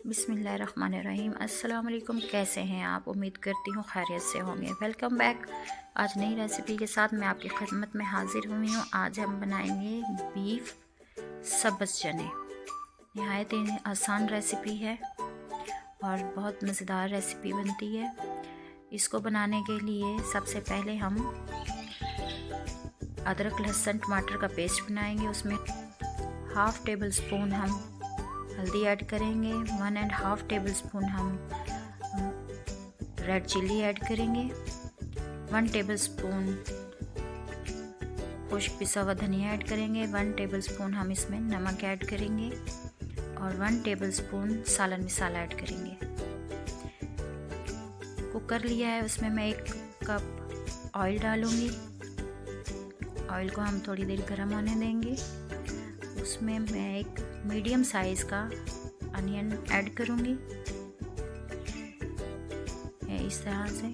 बिस्मिल्लाहिर्रहमानिर्रहीम। अस्सलाम वालेकुम। कैसे हैं आप? उम्मीद करती हूँ खैरियत से होंगे। Welcome back. आज नई रेसिपी के साथ मैं आपकी खिदमत में हाजिर हुई हूँ। आज हम बनाएंगे बीफ सब्ज़ चने। नहायत ही आसान रेसिपी है और बहुत मज़ेदार रेसिपी बनती है। इसको बनाने के लिए सबसे पहले हम अदरक लहसुन टमाटर का पेस्ट बनाएंगे। उसमें हाफ़ टेबल स्पून हम हल्दी ऐड करेंगे, 1.5 टेबल स्पून हम रेड चिल्ली ऐड करेंगे, 1 टेबल स्पून खुश्क पिसा हुआ धनिया ऐड करेंगे, 1 टेबल स्पून हम इसमें नमक ऐड करेंगे और 1 टेबल स्पून सालन मसाला ऐड करेंगे। कुकर लिया है, उसमें मैं 1 कप ऑयल डालूंगी। ऑयल को हम थोड़ी देर गर्म होने देंगे। उसमें मैं एक मीडियम साइज़ का अनियन ऐड करूँगी। इस तरह से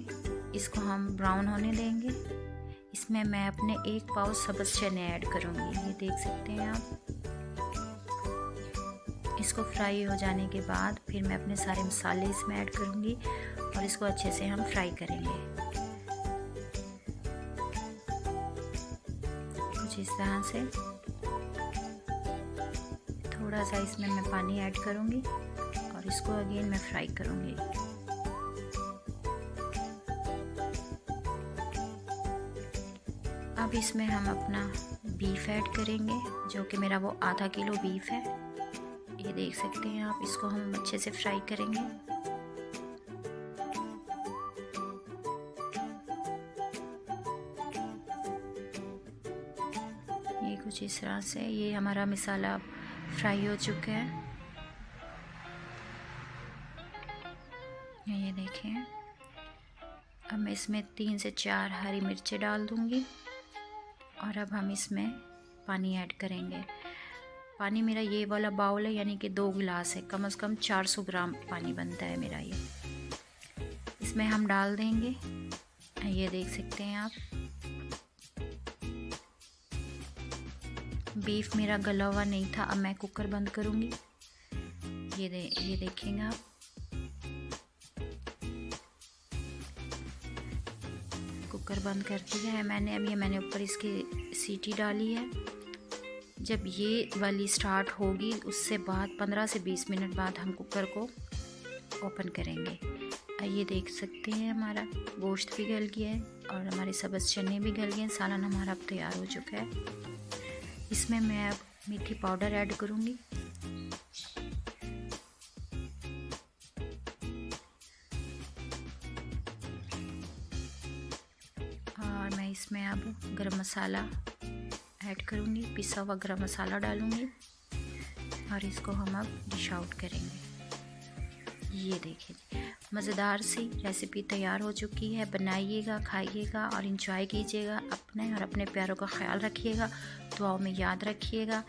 इसको हम ब्राउन होने देंगे। इसमें मैं अपने 1 पाव सब्ज़ चने ऐड करूँगी। ये देख सकते हैं आप। इसको फ्राई हो जाने के बाद फिर मैं अपने सारे मसाले इसमें ऐड करूँगी और इसको अच्छे से हम फ्राई करेंगे। कुछ इस तरह से थोड़ा सा इसमें मैं पानी ऐड करूँगी और इसको अगेन मैं फ्राई करूँगी। अब इसमें हम अपना बीफ ऐड करेंगे, जो कि मेरा वो आधा किलो बीफ है। ये देख सकते हैं आप। इसको हम अच्छे से फ्राई करेंगे। ये कुछ इस तरह से ये हमारा मसाला फ्राई हो चुका है। ये देखें। अब मैं इसमें 3 से 4 हरी मिर्चें डाल दूंगी और अब हम इसमें पानी ऐड करेंगे। पानी मेरा ये वाला बाउल है, यानी कि 2 गिलास है। कम से कम 400 ग्राम पानी बनता है मेरा ये। इसमें हम डाल देंगे। ये देख सकते हैं आप। बीफ मेरा गला हुआ नहीं था। अब मैं कुकर बंद करूँगी। ये देखेंगे आप। कुकर बंद कर दिया है मैंने। अब मैंने ऊपर इसकी सीटी डाली है। जब ये वाली स्टार्ट होगी उससे बाद 15 से 20 मिनट बाद हम कुकर को ओपन करेंगे। ये देख सकते हैं हमारा गोश्त भी गल गया है और हमारे सब्ज़ चने भी गल गए हैं। सालन हमारा अब तैयार हो चुका है। इसमें मैं अब मीठी पाउडर ऐड करूँगी और मैं इसमें अब गरम मसाला ऐड करूँगी। पिसा हुआ गरम मसाला डालूँगी और इसको हम अब डिश आउट करेंगे। ये देखिए जी, मज़ेदार सी रेसिपी तैयार हो चुकी है। बनाइएगा, खाइएगा और इंजॉय कीजिएगा। अपने और अपने प्यारों का ख्याल रखिएगा। दुआओं में याद रखिएगा।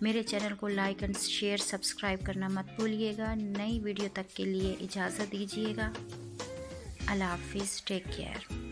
मेरे चैनल को लाइक एंड शेयर सब्सक्राइब करना मत भूलिएगा। नई वीडियो तक के लिए इजाज़त दीजिएगा। अल्लाह हाफिज़। Take care.